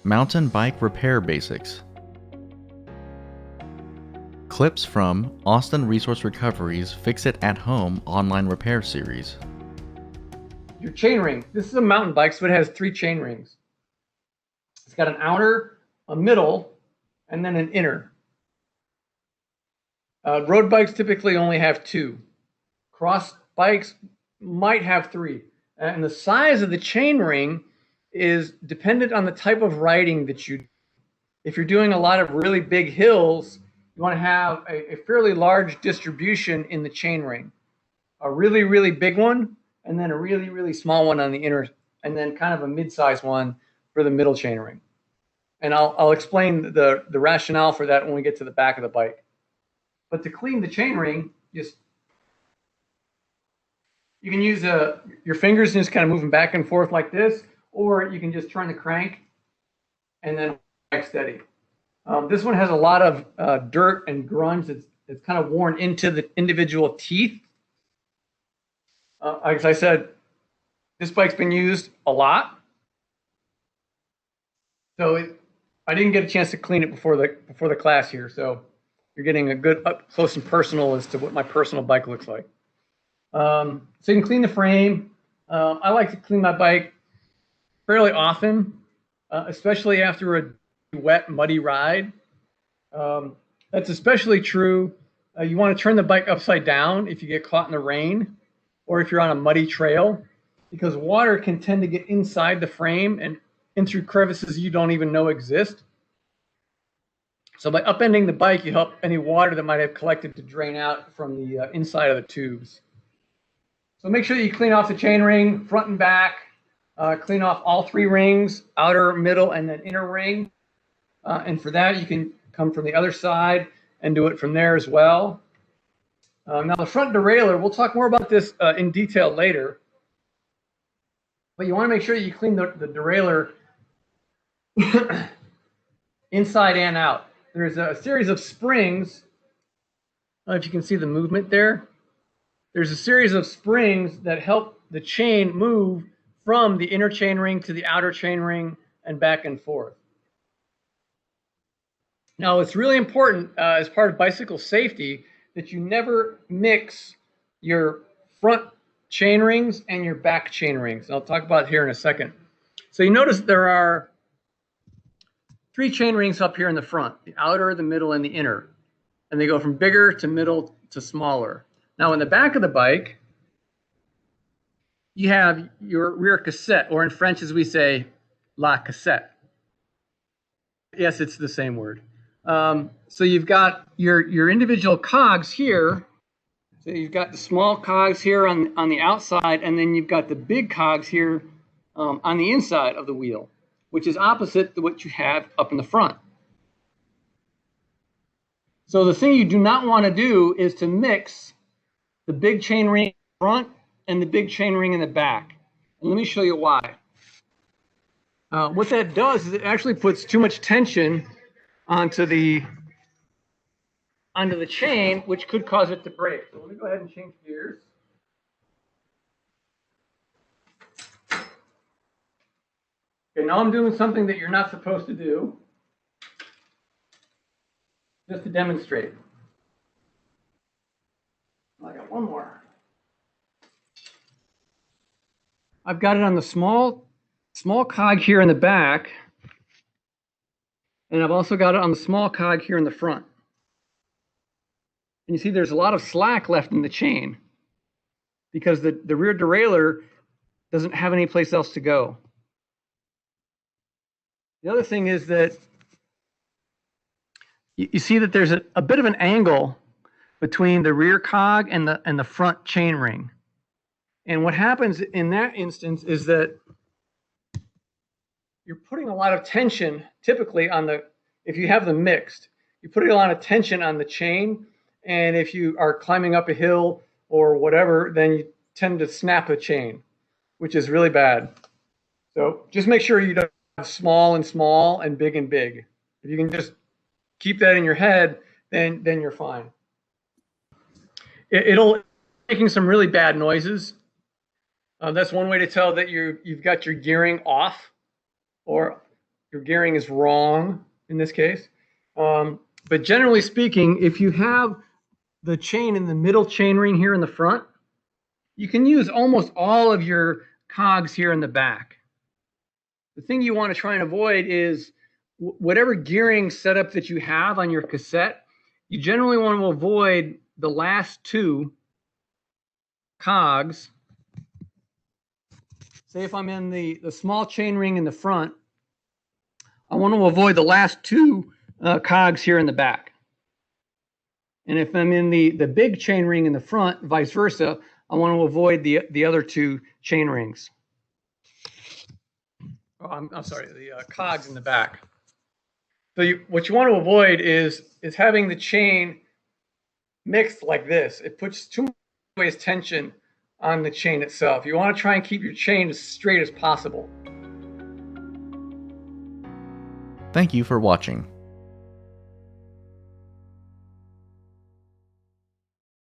Mountain bike repair basics. Clips from Austin Resource Recovery's Fix It at Home online repair series. Your chainring. This is a mountain bike, so it has 3 chain rings. It's got an outer, a middle, and then an inner. Road bikes typically only have 2. Cross bikes might have 3. And the size of the chain ring is dependent on the type of riding that you do. If you're doing a lot of really big hills, you want to have a fairly large distribution in the chain ring. A really, really big one, and then a really, really small one on the inner, and then kind of a mid-sized one for the middle chain ring. And I'll explain the rationale for that when we get to the back of the bike. But to clean the chain ring, you can use your fingers and just kind of move them back and forth like this, or you can just turn the crank and then bike steady. This one has a lot of dirt and grunge that's kind of worn into the individual teeth. As I said, this bike's been used a lot, so I didn't get a chance to clean it before the class here. So you're getting a good up close and personal as to what my personal bike looks like. So you can clean the frame. I like to clean my bike fairly often, especially after a wet, muddy ride. That's especially true. You want to turn the bike upside down if you get caught in the rain, or if you're on a muddy trail, because water can tend to get inside the frame and in through crevices you don't even know exist. So by upending the bike, you help any water that might have collected to drain out from the inside of the tubes. So make sure that you clean off the chain ring, front and back. Clean off all 3 rings, outer, middle, and then inner ring. And for that, you can come from the other side and do it from there as well. Now the front derailleur, we'll talk more about this in detail later. But you want to make sure you clean the derailleur inside and out. There's a series of springs. I don't know if you can see the movement there. There's a series of springs that help the chain move from the inner chain ring to the outer chain ring and back and forth. Now, it's really important as part of bicycle safety that you never mix your front chain rings and your back chain rings. And I'll talk about it here in a second. So you notice there are 3 chain rings up here in the front, the outer, the middle, and the inner. And they go from bigger to middle to smaller. Now, in the back of the bike, you have your rear cassette, or in French, as we say, la cassette. Yes, it's the same word. So you've got your individual cogs here. So you've got the small cogs here on the outside, and then you've got the big cogs here on the inside of the wheel, which is opposite to what you have up in the front. So the thing you do not want to do is to mix the big chain ring in the front and the big chain ring in the back. And let me show you why. What that does is it actually puts too much tension onto the chain, which could cause it to break. So let me go ahead and change gears. Okay, now I'm doing something that you're not supposed to do, just to demonstrate. I got one more. I've got it on the small cog here in the back, and I've also got it on the small cog here in the front. And you see there's a lot of slack left in the chain because the rear derailleur doesn't have any place else to go. The other thing is that you see that there's a bit of an angle between the rear cog and the front chain ring. And what happens in that instance is that you're putting a lot of tension, typically if you have them mixed, you're putting a lot of tension on the chain. And if you are climbing up a hill or whatever, then you tend to snap the chain, which is really bad. So just make sure you don't have small and small and big and big. If you can just keep that in your head, then you're fine. It'll making some really bad noises. That's one way to tell that you've got your gearing off, or your gearing is wrong in this case. But generally speaking, if you have the chain in the middle chain ring here in the front, you can use almost all of your cogs here in the back. The thing you want to try and avoid is whatever gearing setup that you have on your cassette, you generally want to avoid the last two cogs. Say if I'm in the small chain ring in the front, I want to avoid the last two cogs here in the back. And if I'm in the big chain ring in the front, vice versa, I want to avoid the other two chain rings. Oh, I'm sorry, the cogs in the back. So what you want to avoid is having the chain mixed like this. It puts too much tension on the chain itself. You want to try and keep your chain as straight as possible. Thank you for watching.